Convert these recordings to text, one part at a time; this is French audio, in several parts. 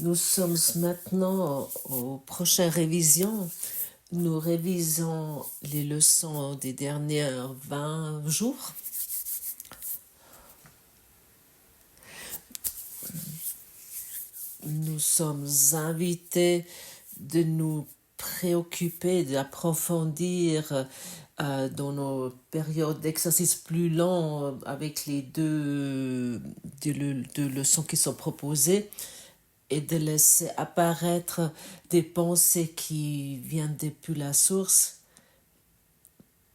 Nous sommes maintenant aux prochaines révisions. Nous révisons les leçons des dernières 20 jours. Nous sommes invités de nous préoccuper, d'approfondir dans nos périodes d'exercice plus longs avec les deux leçons qui sont proposées, et de laisser apparaître des pensées qui viennent depuis la source,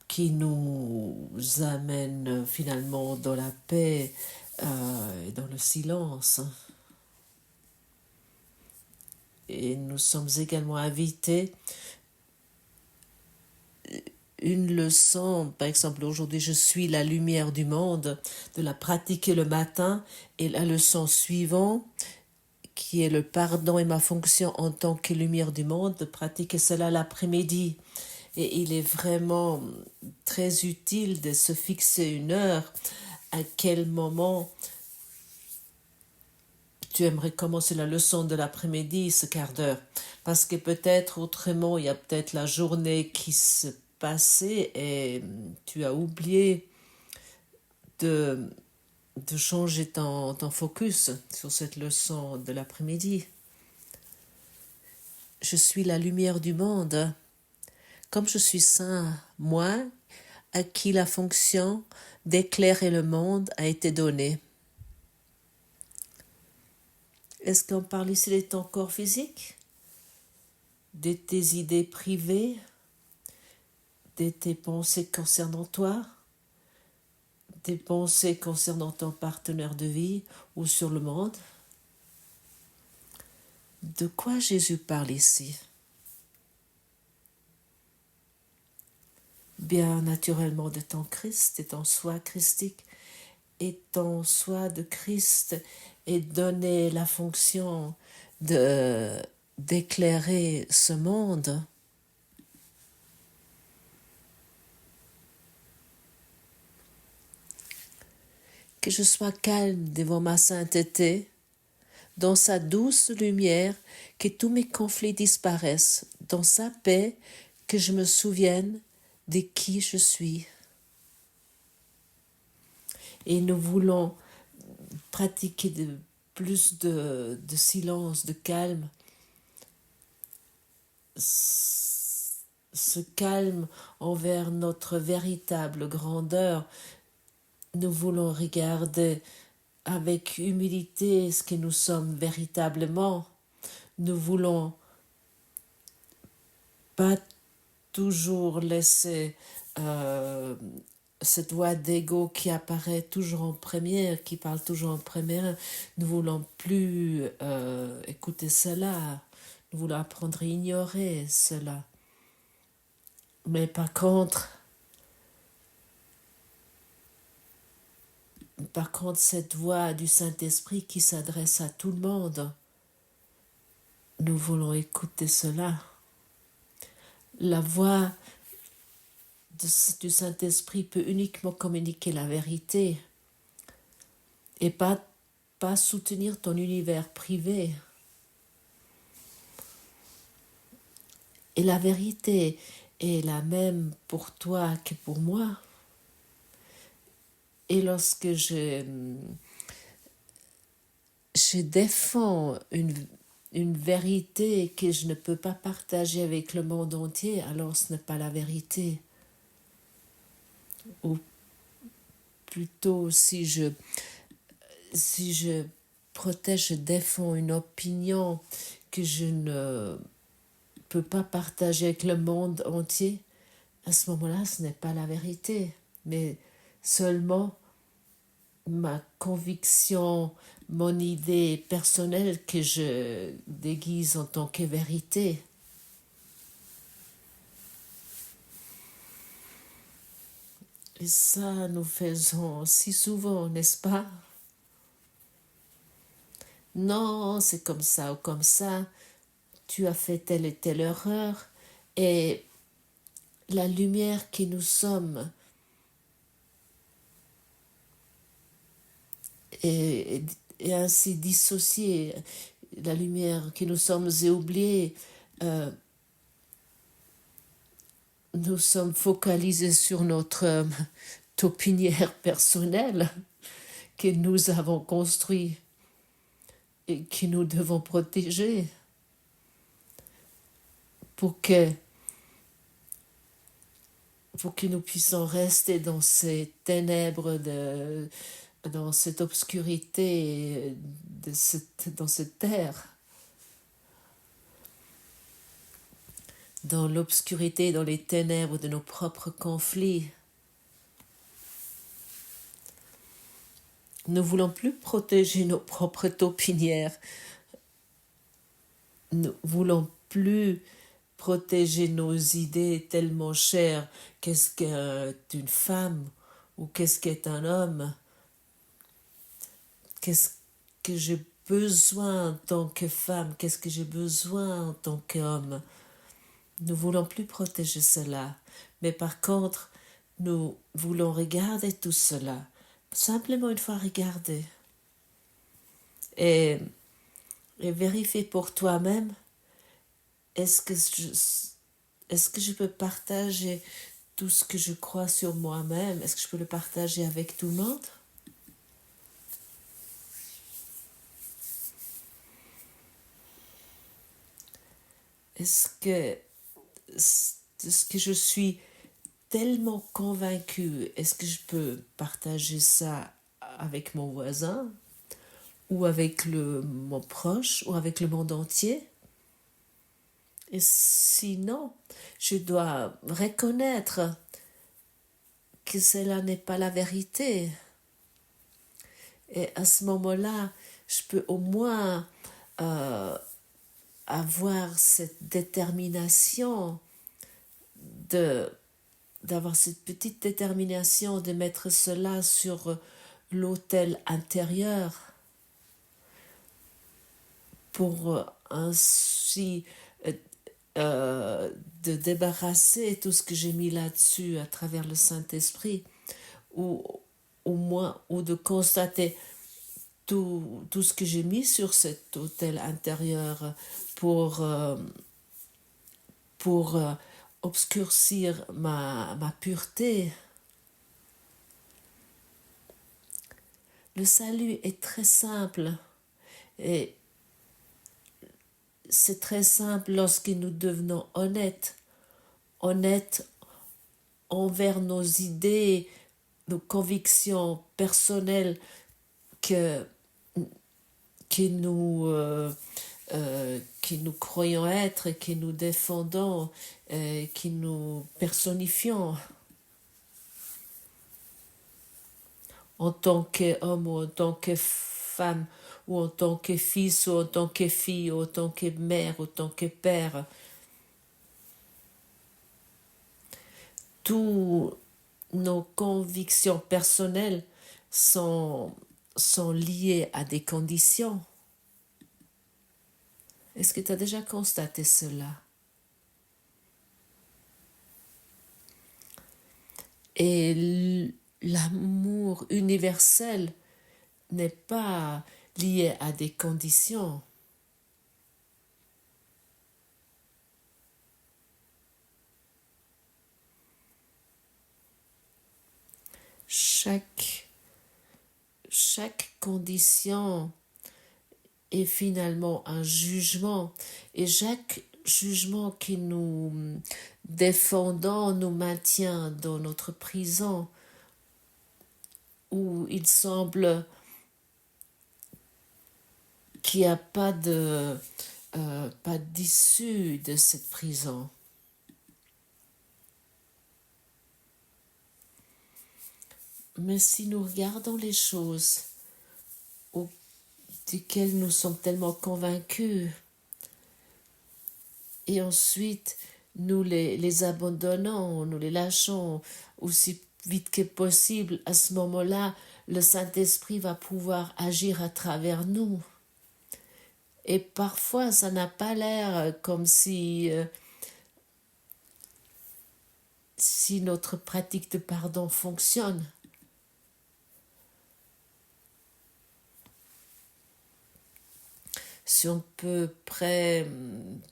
qui nous amènent finalement dans la paix et dans le silence. Et nous sommes également invités. Une leçon, par exemple aujourd'hui je suis la lumière du monde, de la pratiquer le matin, et la leçon suivante, qui est le pardon et ma fonction en tant que lumière du monde, de pratiquer cela l'après-midi. Et il est vraiment très utile de se fixer une heure, à quel moment tu aimerais commencer la leçon de l'après-midi, ce quart d'heure. Parce que peut-être autrement, il y a peut-être la journée qui se passait et tu as oublié de changer ton focus sur cette leçon de l'après-midi. Je suis la lumière du monde. Comme je suis saint, moi, à qui la fonction d'éclairer le monde a été donnée. Est-ce qu'on parle ici de ton corps physique, de tes idées privées, de tes pensées concernant toi, des pensées concernant ton partenaire de vie ou sur le monde? De quoi Jésus parle ici? Bien naturellement de ton Christ, de ton soi christique, et ton soi de Christ est donné la fonction d'éclairer ce monde. Que je sois calme devant ma sainteté, dans sa douce lumière, que tous mes conflits disparaissent, dans sa paix, que je me souvienne de qui je suis. Et nous voulons pratiquer plus de silence, de calme. Ce calme envers notre véritable grandeur. Nous voulons regarder avec humilité ce que nous sommes véritablement. Nous voulons pas toujours laisser cette voix d'ego qui apparaît toujours en première, qui parle toujours en première. Nous voulons plus écouter cela. Nous voulons apprendre à ignorer cela. Mais par contre, cette voix du Saint-Esprit qui s'adresse à tout le monde, nous voulons écouter cela. La voix du Saint-Esprit peut uniquement communiquer la vérité et pas soutenir ton univers privé. Et la vérité est la même pour toi que pour moi. Et lorsque je défends une vérité que je ne peux pas partager avec le monde entier, alors ce n'est pas la vérité. Ou plutôt, si je protège, je défends une opinion que je ne peux pas partager avec le monde entier, à ce moment-là, ce n'est pas la vérité, mais seulement ma conviction, mon idée personnelle que je déguise en tant que vérité. Et ça, nous faisons si souvent, n'est-ce pas? Non, c'est comme ça ou comme ça. Tu as fait telle et telle erreur. Et la lumière que nous sommes est ainsi dissociée. la lumière que nous sommes oubliés, nous sommes focalisés sur notre taupinière personnelle que nous avons construite et que nous devons protéger pour que nous puissions rester dans ces ténèbres, dans cette obscurité, dans cette terre, dans l'obscurité, dans les ténèbres de nos propres conflits. Nous ne voulons plus protéger nos propres taupinières. Nous ne voulons plus protéger nos idées tellement chères. Qu'est-ce qu'est une femme ou qu'est-ce qu'est un homme? Qu'est-ce que j'ai besoin en tant que femme? Qu'est-ce que j'ai besoin en tant qu'homme? Nous ne voulons plus protéger cela. Mais par contre, nous voulons regarder tout cela. Simplement une fois regarder. Et vérifier pour toi-même, est-ce que je peux partager tout ce que je crois sur moi-même? Est-ce que je peux le partager avec tout le monde? Est-ce que je suis tellement convaincue, est-ce que je peux partager ça avec mon voisin ou avec mon proche ou avec le monde entier? Et sinon, je dois reconnaître que cela n'est pas la vérité. Et à ce moment-là, je peux au moins avoir cette détermination d'avoir cette petite détermination de mettre cela sur l'autel intérieur pour ainsi de débarrasser tout ce que j'ai mis là-dessus à travers le Saint-Esprit, ou au moins ou de constater tout ce que j'ai mis sur cet autel intérieur pour obscurcir ma pureté. Le salut est très simple et c'est très simple lorsque nous devenons honnêtes envers nos idées, nos convictions personnelles que nous croyons être, que nous défendons, que nous personnifions en tant qu'homme ou en tant que femme ou en tant que fils ou en tant que fille ou en tant que mère ou en tant que père. Toutes nos convictions personnelles sont liées à des conditions. Est-ce que tu as déjà constaté cela? Et l'amour universel n'est pas lié à des conditions. Chaque condition est finalement un jugement, et chaque jugement que nous défendons nous maintient dans notre prison, où il semble qu'il n'y a pas d'issue de cette prison. Mais si nous regardons les choses desquelles nous sommes tellement convaincus, et ensuite nous les abandonnons, nous les lâchons aussi vite que possible, à ce moment-là, le Saint-Esprit va pouvoir agir à travers nous. Et parfois, ça n'a pas l'air comme si notre pratique de pardon fonctionne. si on peut près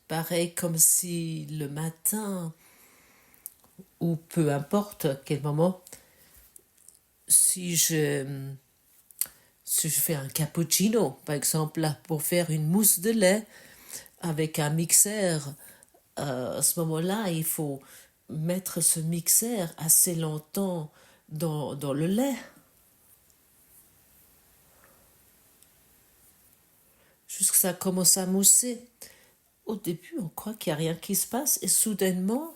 pareil comme si le matin ou peu importe à quel moment, si je fais un cappuccino, par exemple, là, pour faire une mousse de lait avec un mixeur, à ce moment-là, il faut mettre ce mixeur assez longtemps dans le lait, jusqu'à ce que ça commence à mousser. Au début, on croit qu'il n'y a rien qui se passe et soudainement,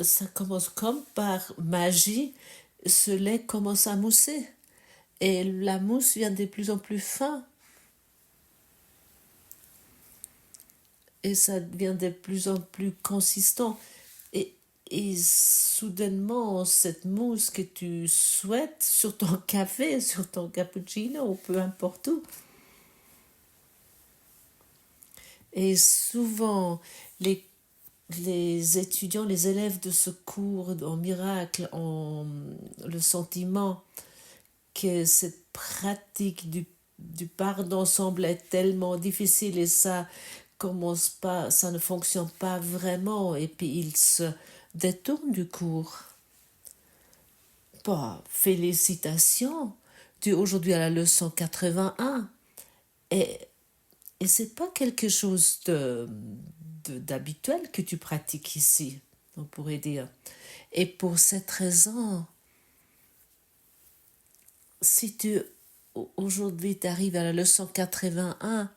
ça commence comme par magie, ce lait commence à mousser et la mousse vient de plus en plus fin et ça devient de plus en plus consistant et, et soudainement cette mousse que tu souhaites sur ton café, sur ton cappuccino ou peu importe où. Et souvent les étudiants, les élèves de ce cours en miracle ont le sentiment que cette pratique du pardon semble être tellement difficile et ça commence pas, ça ne fonctionne pas vraiment et puis ils se détournent du cours. Bah, félicitations, tu es aujourd'hui à la leçon 81 et, et c'est pas quelque chose d'habituel que tu pratiques ici, on pourrait dire. Et pour cette raison, si tu aujourd'hui tu arrives à la leçon 81,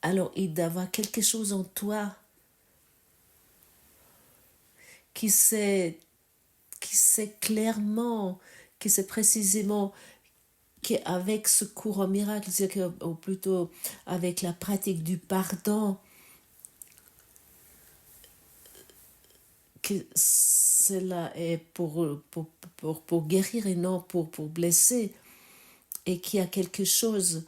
alors il doit y avoir quelque chose en toi qui sait clairement, qui sait précisément qu'avec ce cours en miracle, ou plutôt avec la pratique du pardon, que cela est pour guérir et non pour blesser, et qu'il y a quelque chose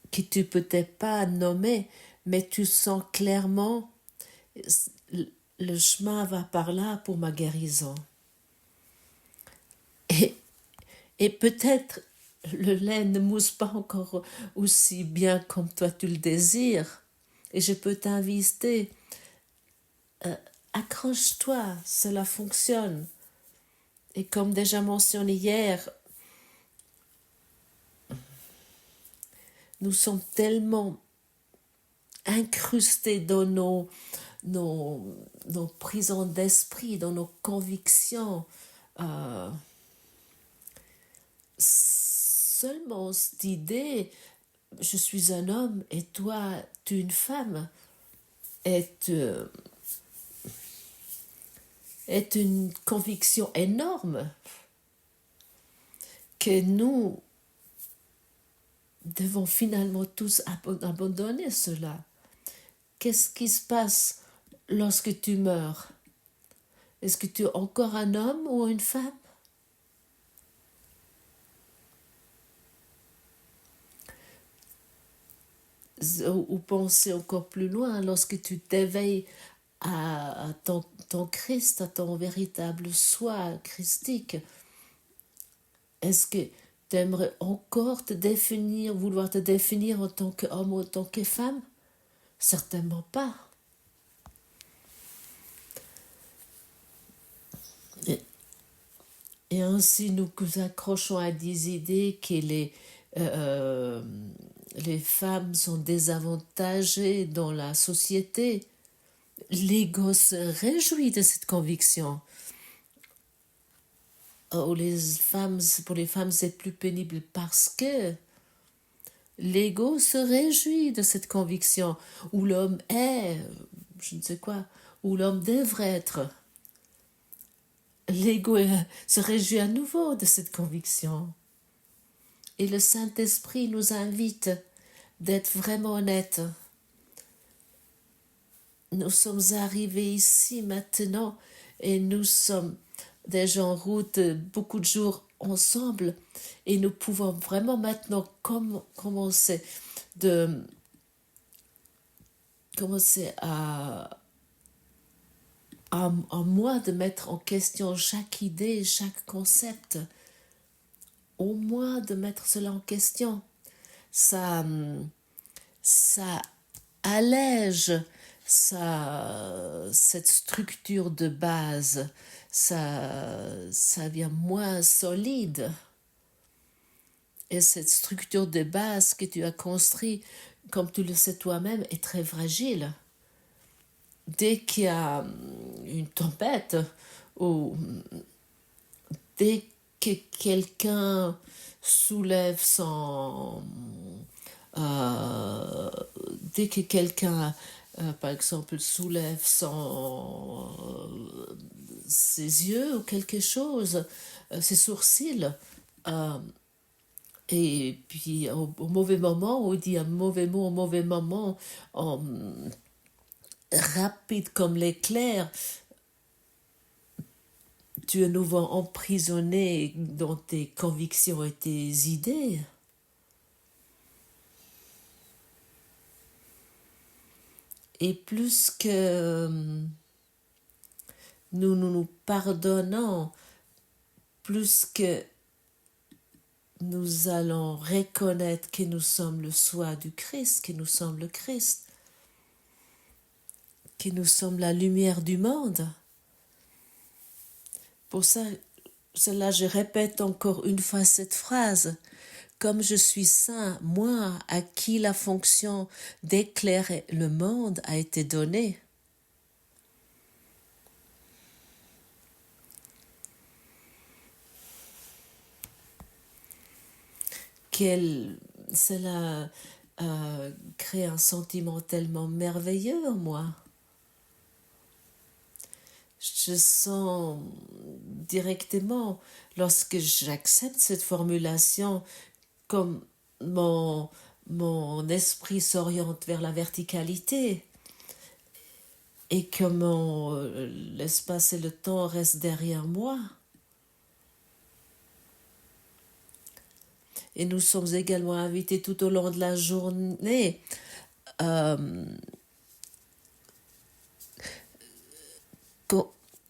que tu peux peut-être pas nommer, mais tu sens clairement le chemin va par là pour ma guérison. Et peut-être le lait ne mousse pas encore aussi bien comme toi tu le désires. Et je peux t'inviter, accroche-toi, cela fonctionne. Et comme déjà mentionné hier, nous sommes tellement incrustés dans nos prisons d'esprit, dans nos convictions. Seulement cette idée, je suis un homme et toi, tu es une femme, est une conviction énorme que nous devons finalement tous abandonner cela. Qu'est-ce qui se passe lorsque tu meurs? Est-ce que tu es encore un homme ou une femme? Ou penser encore plus loin, lorsque tu t'éveilles à ton Christ, à ton véritable soi christique, est-ce que tu aimerais encore vouloir te définir en tant qu'homme ou en tant que femme? Certainement pas. Et ainsi nous nous accrochons à des idées que les femmes sont désavantagées dans la société. L'ego se réjouit de cette conviction. Pour les femmes, c'est plus pénible parce que l'ego se réjouit de cette conviction où l'homme est, je ne sais quoi, où l'homme devrait être. L'ego se réjouit à nouveau de cette conviction. Et le Saint-Esprit nous invite d'être vraiment honnêtes. Nous sommes arrivés ici maintenant et nous sommes déjà en route beaucoup de jours ensemble et nous pouvons vraiment maintenant commencer à moi de mettre en question chaque idée, chaque concept au moins de mettre cela en question. Ça, ça allège cette structure de base, ça devient moins solide. Et cette structure de base que tu as construite, comme tu le sais toi-même, est très fragile. Dès qu'il y a une tempête, ou dès que quelqu'un soulève son... dès que quelqu'un, par exemple, soulève ses yeux ou quelque chose, ses sourcils, et puis au mauvais moment, ou il dit un mauvais mot au mauvais moment, rapide comme l'éclair, tu es nouveau emprisonné dans tes convictions et tes idées. Et plus que nous pardonnons, plus que nous allons reconnaître que nous sommes le soi du Christ, que nous sommes le Christ, que nous sommes la lumière du monde. Pour cela, je répète encore une fois cette phrase. Comme je suis saint, moi, à qui la fonction d'éclairer le monde a été donnée. Cela crée un sentiment tellement merveilleux en moi. Je sens directement, lorsque j'accepte cette formulation, comme mon esprit s'oriente vers la verticalité et comment l'espace et le temps restent derrière moi. Et nous sommes également invités tout au long de la journée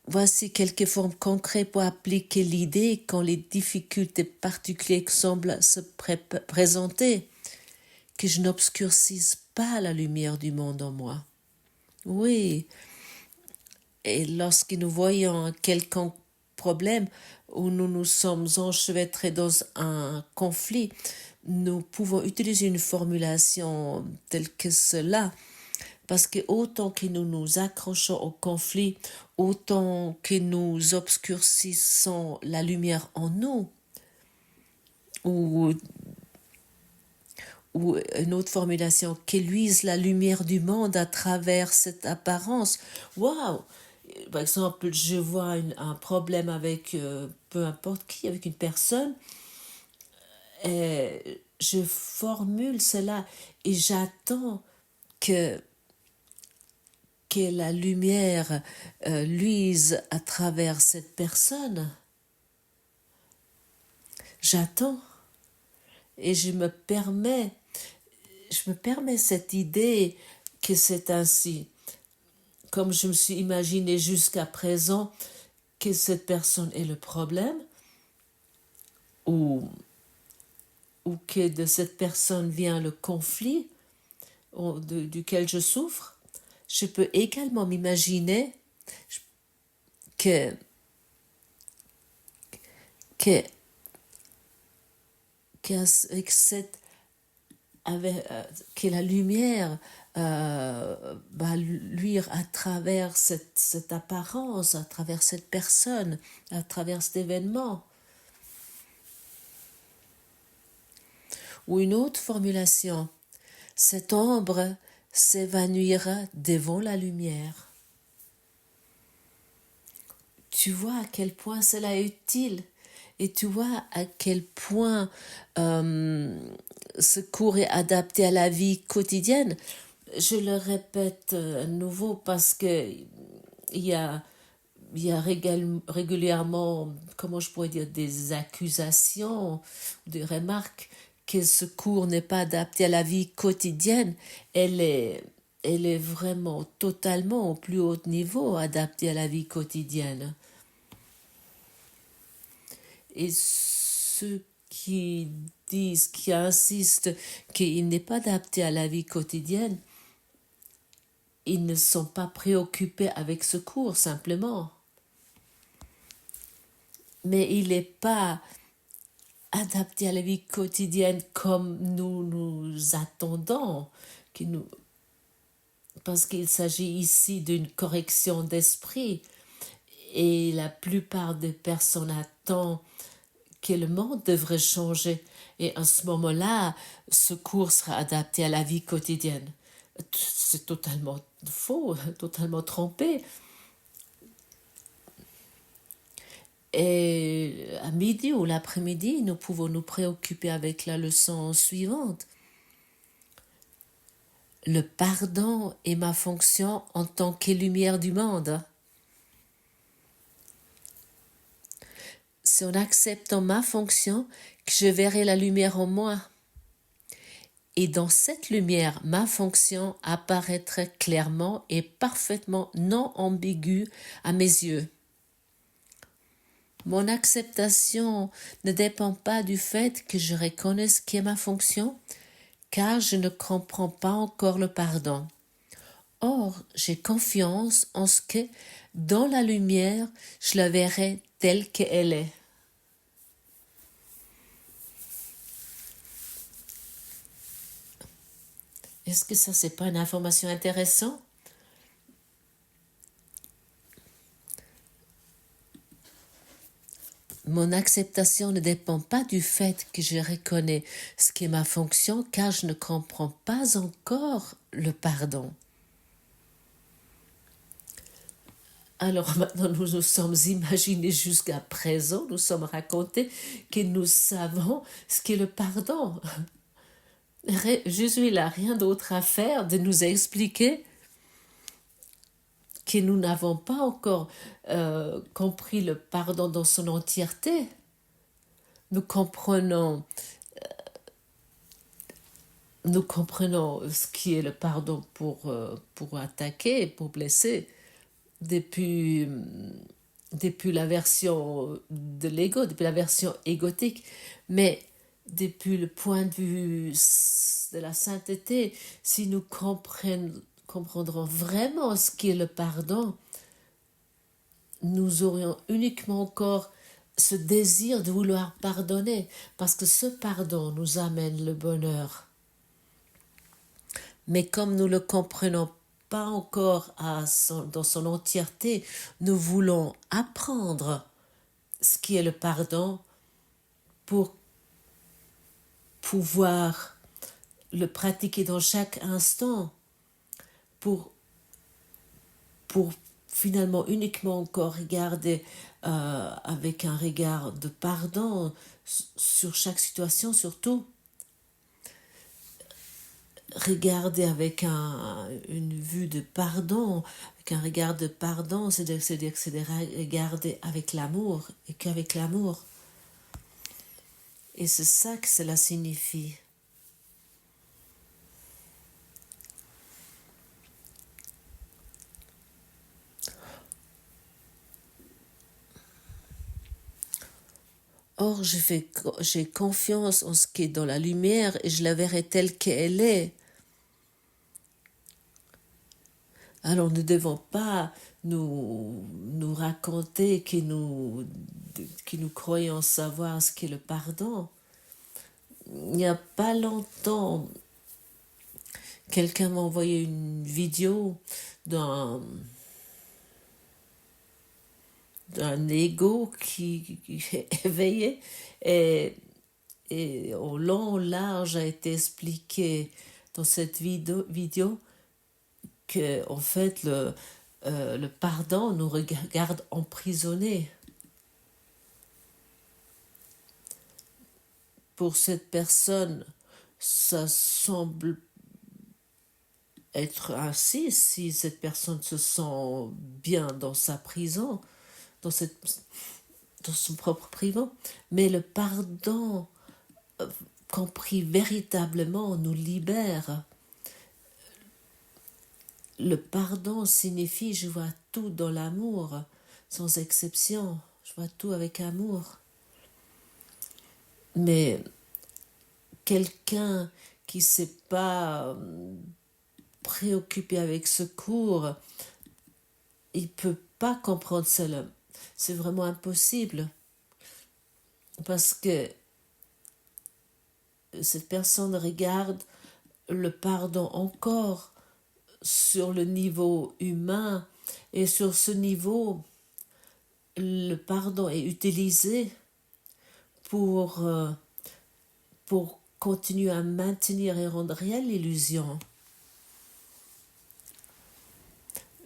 voici quelques formes concrètes pour appliquer l'idée quand les difficultés particulières semblent se présenter, que je n'obscurcisse pas la lumière du monde en moi. Oui, et lorsque nous voyons un quelconque problème où nous nous sommes enchevêtrés dans un conflit, nous pouvons utiliser une formulation telle que cela. Parce que autant que nous nous accrochons au conflit, autant que nous obscurcissons la lumière en nous, ou une autre formulation, que luise la lumière du monde à travers cette apparence. Waouh! Par exemple, je vois un problème avec peu importe qui, avec une personne, et je formule cela et j'attends que la lumière luise à travers cette personne. J'attends et je me permets cette idée que c'est ainsi. Comme je me suis imaginé jusqu'à présent que cette personne est le problème, ou que de cette personne vient le conflit duquel je souffre, je peux également m'imaginer que que la lumière va luire à travers cette apparence, à travers cette personne, à travers cet événement. Ou une autre formulation, cette ombre s'évanouira devant la lumière. Tu vois à quel point cela est utile et tu vois à quel point ce cours est adapté à la vie quotidienne. Je le répète à nouveau parce que il y a régulièrement, comment je pourrais dire, des accusations, des remarques que ce cours n'est pas adapté à la vie quotidienne. Elle est vraiment totalement au plus haut niveau adaptée à la vie quotidienne. Et ceux qui insistent qu'il n'est pas adapté à la vie quotidienne, ils ne sont pas préoccupés avec ce cours simplement. Mais il n'est pas adapté à la vie quotidienne comme nous attendons, parce qu'il s'agit ici d'une correction d'esprit et la plupart des personnes attendent que le monde devrait changer et à ce moment-là, ce cours sera adapté à la vie quotidienne. C'est totalement faux, totalement trompé. Et à midi ou l'après-midi, nous pouvons nous préoccuper avec la leçon suivante. Le pardon est ma fonction en tant que lumière du monde. C'est en acceptant ma fonction que je verrai la lumière en moi. Et dans cette lumière, ma fonction apparaîtra clairement et parfaitement non ambiguë à mes yeux. Mon acceptation ne dépend pas du fait que je reconnaisse ce qu'est ma fonction, car je ne comprends pas encore le pardon. Or, j'ai confiance en ce que, dans la lumière, je la verrai telle qu'elle est. Est-ce que ça, c'est pas une information intéressante? Mon acceptation ne dépend pas du fait que je reconnais ce qui est ma fonction, car je ne comprends pas encore le pardon. Alors maintenant, nous nous sommes imaginés jusqu'à présent, nous sommes racontés que nous savons ce qu'est le pardon. Jésus, il n'a rien d'autre à faire de nous expliquer que nous n'avons pas encore compris le pardon dans son entièreté. Nous comprenons ce qui est le pardon pour attaquer, pour blesser, depuis la version de l'ego, depuis la version égotique, mais depuis le point de vue de la sainteté, si nous comprendrons vraiment ce qu'est le pardon, nous aurions uniquement encore ce désir de vouloir pardonner, parce que ce pardon nous amène le bonheur. Mais comme nous ne le comprenons pas encore dans son entièreté, nous voulons apprendre ce qui est le pardon pour pouvoir le pratiquer dans chaque instant, pour finalement uniquement encore regarder avec un regard de pardon sur chaque situation, surtout regarder avec une vue de pardon, avec un regard de pardon, c'est-à-dire que c'est de regarder avec l'amour et qu'avec l'amour. Et c'est ça que cela signifie. Or, j'ai confiance en ce qui est dans la lumière et je la verrai telle qu'elle est. Alors, nous ne devons pas nous raconter que nous croyons savoir ce qu'est le pardon. Il n'y a pas longtemps, quelqu'un m'a envoyé une vidéo d'un ego qui est éveillé et au long, au large a été expliqué dans cette vidéo que en fait le pardon nous regarde emprisonnés. Pour cette personne, ça semble être ainsi si cette personne se sent bien dans sa prison, dans son propre prison. Mais le pardon, compris véritablement, nous libère. Le pardon signifie je vois tout dans l'amour, sans exception. Je vois tout avec amour. Mais quelqu'un qui ne s'est pas préoccupé avec ce cours, il ne peut pas comprendre cela. C'est vraiment impossible. Parce que cette personne regarde le pardon encore sur le niveau humain, et sur ce niveau, le pardon est utilisé pour continuer à maintenir et rendre réelle l'illusion.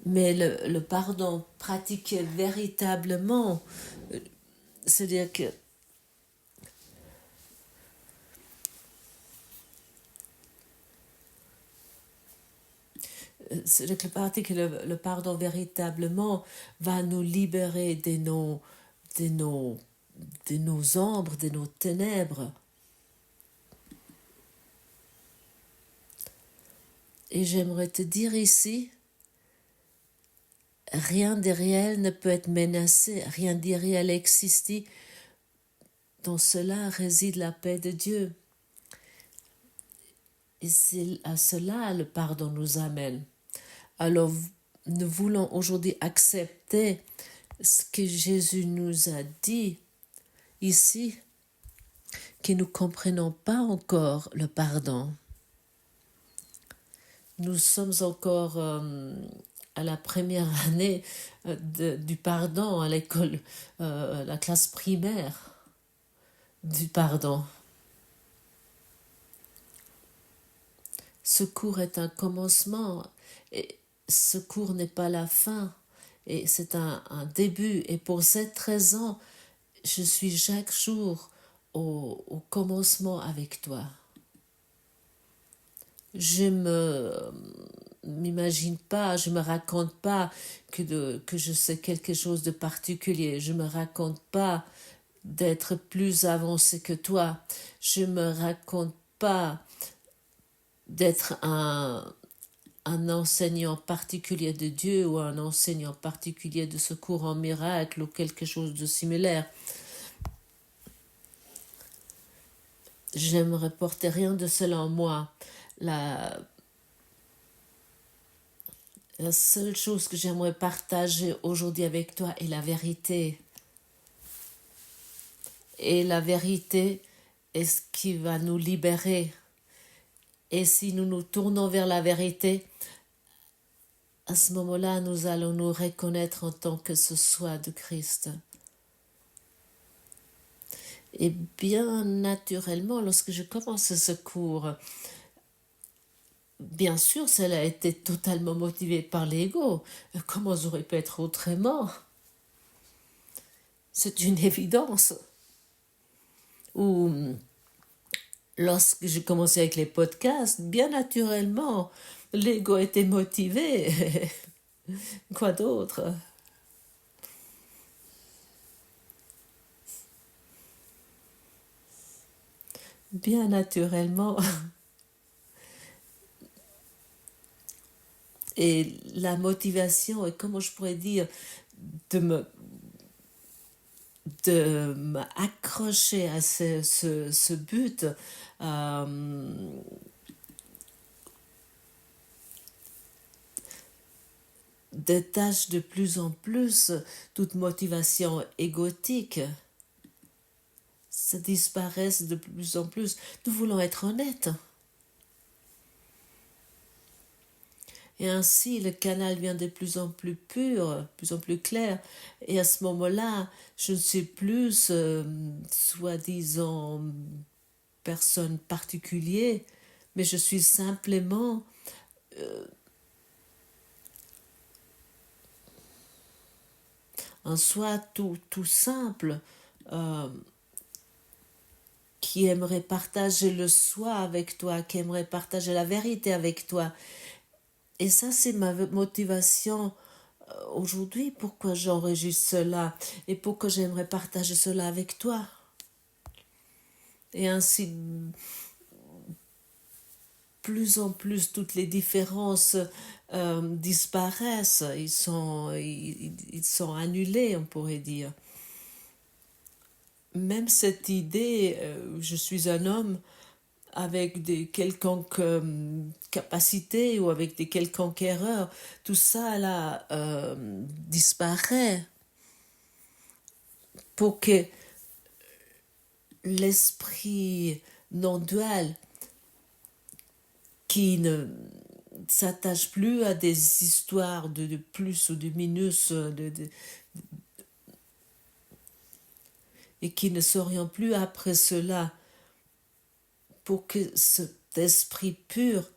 Mais le pardon pratiqué véritablement, c'est-à-dire que le pardon véritablement va nous libérer de nos ombres, de nos ténèbres. Et j'aimerais te dire ici, rien d'irréel ne peut être menacé, rien d'irréel existe. Dans cela réside la paix de Dieu. Et c'est à cela le pardon nous amène. Alors, nous voulons aujourd'hui accepter ce que Jésus nous a dit ici, que nous ne comprenons pas encore le pardon. Nous sommes encore à la première année du pardon à l'école, la classe primaire du pardon. Ce cours est un commencement et ce cours n'est pas la fin et c'est un début. Et pour cette raison, je suis chaque jour au commencement avec toi. Je m'imagine pas, je me raconte pas que je sais quelque chose de particulier. Je me raconte pas d'être plus avancé que toi. Je me raconte pas d'être un enseignant particulier de Dieu ou un enseignant particulier de secours en miracle ou quelque chose de similaire. J'aimerais porter rien de cela en moi. La seule chose que j'aimerais partager aujourd'hui avec toi est la vérité. Et la vérité est ce qui va nous libérer. Et si nous nous tournons vers la vérité, à ce moment-là, nous allons nous reconnaître en tant que ce soit de Christ. Et bien naturellement, lorsque je commence ce cours, bien sûr, cela a été totalement motivé par l'ego. Comment j'aurais pu être autrement? C'est une évidence. Ou lorsque j'ai commencé avec les podcasts, bien naturellement, l'ego était motivé. Quoi d'autre? Bien naturellement. Et la motivation, et comment je pourrais dire, de m'accrocher à ce but, détache de plus en plus toute motivation égotique. Ça disparaît de plus en plus. Nous voulons être honnêtes. Et ainsi, le canal vient de plus en plus pur, de plus en plus clair. Et à ce moment-là, je ne suis plus, soi-disant, personne particulière, mais je suis simplement un soi tout simple qui aimerait partager le soi avec toi, qui aimerait partager la vérité avec toi. Et ça, c'est ma motivation aujourd'hui, pourquoi j'enregistre cela et pourquoi j'aimerais partager cela avec toi. Et ainsi, plus en plus, toutes les différences disparaissent, ils sont, annulés, on pourrait dire. même cette idée, je suis un homme avec des quelconques capacités ou avec des quelconques erreurs, tout ça là disparaît pour que l'esprit non dual qui ne s'attache plus à des histoires de plus ou de minus et qui ne s'oriente plus après cela pour que cet esprit pur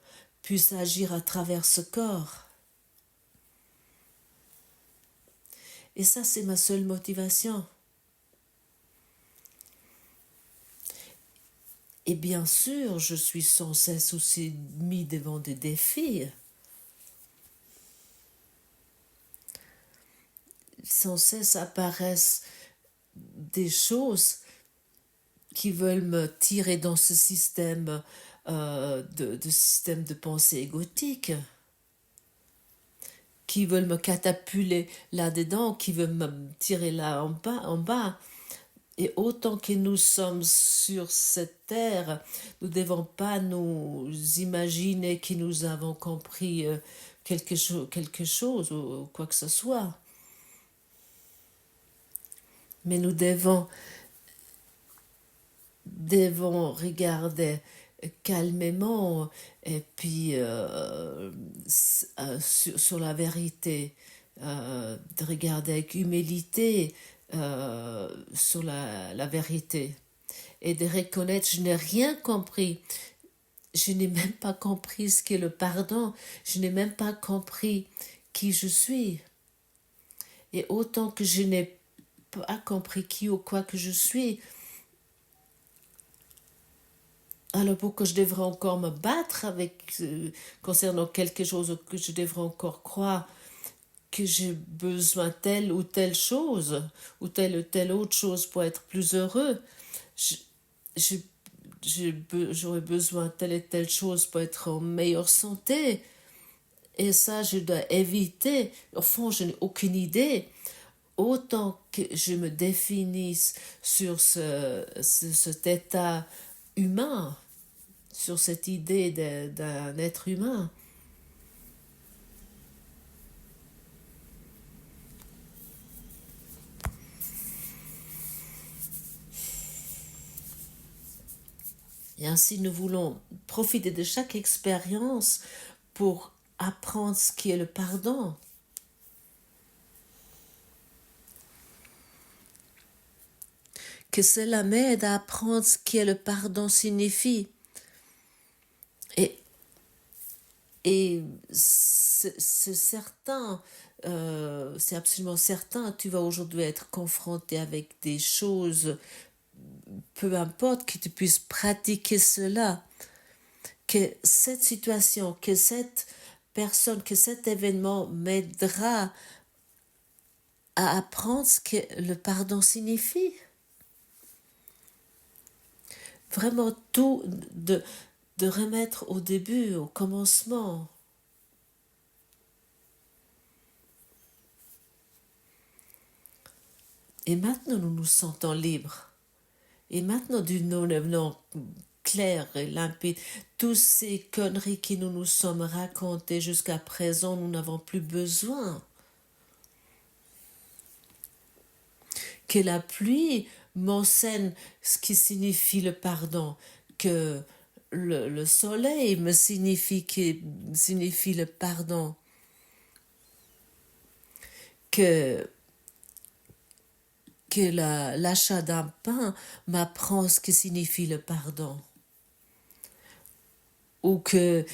puisse agir à travers ce corps. Et ça, c'est ma seule motivation. Et bien sûr, je suis sans cesse aussi mis devant des défis. Sans cesse apparaissent des choses qui veulent me tirer dans ce système système de pensée égotique, qui veulent me catapuler là-dedans, qui veulent me tirer là en bas. Et autant que nous sommes sur cette terre, nous ne devons pas nous imaginer que nous avons compris quelque chose ou quoi que ce soit. Mais nous devons regarder calmement et puis sur la vérité, de regarder avec humilité sur la vérité et de reconnaître je n'ai rien compris, je n'ai même pas compris ce qu'est le pardon, je n'ai même pas compris qui je suis. Et autant que je n'ai pas compris qui ou quoi que je suis, alors pourquoi je devrais encore me battre avec concernant quelque chose, ou que je devrais encore croire que j'ai besoin telle ou telle chose ou telle autre chose pour être plus heureux. J'aurais besoin de telle et telle chose pour être en meilleure santé. Et ça, je dois éviter. Au fond, je n'ai aucune idée. Autant que je me définisse sur cet état humain, sur cette idée d'un être humain. Et ainsi, nous voulons profiter de chaque expérience pour apprendre ce qui est le pardon. Que cela m'aide à apprendre ce que le pardon signifie. Et c'est certain, c'est absolument certain, tu vas aujourd'hui être confronté avec des choses, peu importe que tu puisses pratiquer cela, que cette situation, que cette personne, que cet événement m'aidera à apprendre ce que le pardon signifie. Vraiment tout de remettre au début, au commencement. Et maintenant, nous nous sentons libres. Et maintenant, nous devenons clairs et limpides. Toutes ces conneries qui nous sommes racontées jusqu'à présent, nous n'avons plus besoin. Que la pluie m'enseigne ce qui signifie le pardon. Que le soleil me signifie le pardon. Que l'achat d'un pain m'apprend ce que signifie le pardon. Ou que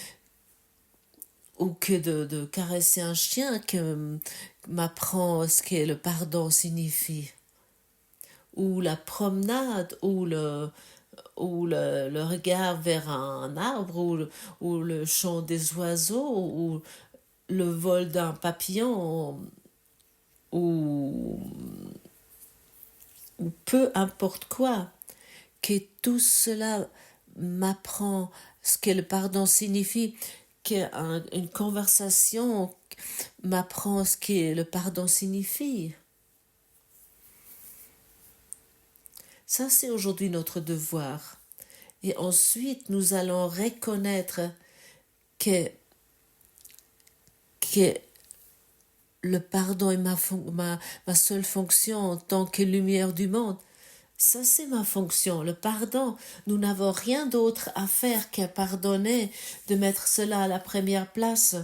de caresser un chien que m'apprend ce que le pardon signifie. Ou la promenade, ou le regard vers un arbre, ou le chant des oiseaux, ou le vol d'un papillon, ou peu importe quoi, que tout cela m'apprend ce que le pardon signifie, qu'une conversation m'apprend ce que le pardon signifie. Ça, c'est aujourd'hui notre devoir. Et ensuite, nous allons reconnaître que le pardon est ma seule fonction en tant que lumière du monde. Ça, c'est ma fonction. Le pardon, nous n'avons rien d'autre à faire qu'à pardonner, de mettre cela à la première place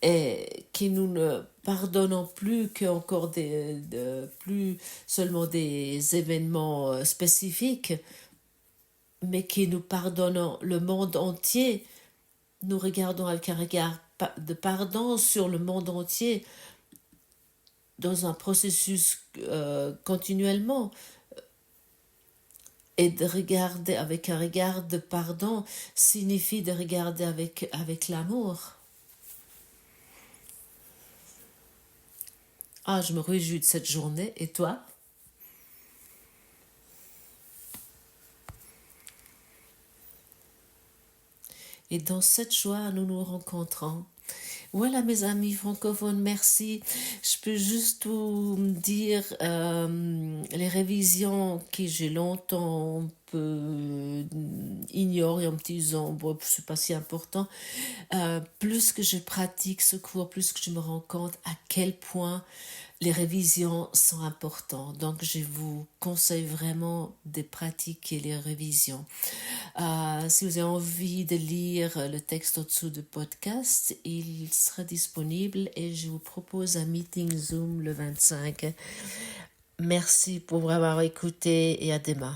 et que nous ne pardonnons plus qu'encore plus seulement des événements spécifiques, mais que nous pardonnons le monde entier. Nous regardons avec un regard de pardon sur le monde entier dans un processus continuellement. Et de regarder avec un regard de pardon signifie de regarder avec l'amour. Ah, je me réjouis de cette journée. Et toi? Et dans cette joie, nous nous rencontrons. Voilà, mes amis francophones, merci. Je peux juste vous dire les révisions que j'ai longtemps un peu ignorées en me disant, bon, c'est pas si important. Plus que je pratique ce cours, plus que je me rends compte à quel point les révisions sont importantes. Donc, je vous conseille vraiment de pratiquer les révisions. Si vous avez envie de lire le texte au-dessous du podcast, il sera disponible et je vous propose un meeting Zoom le 25. Merci pour avoir écouté et à demain.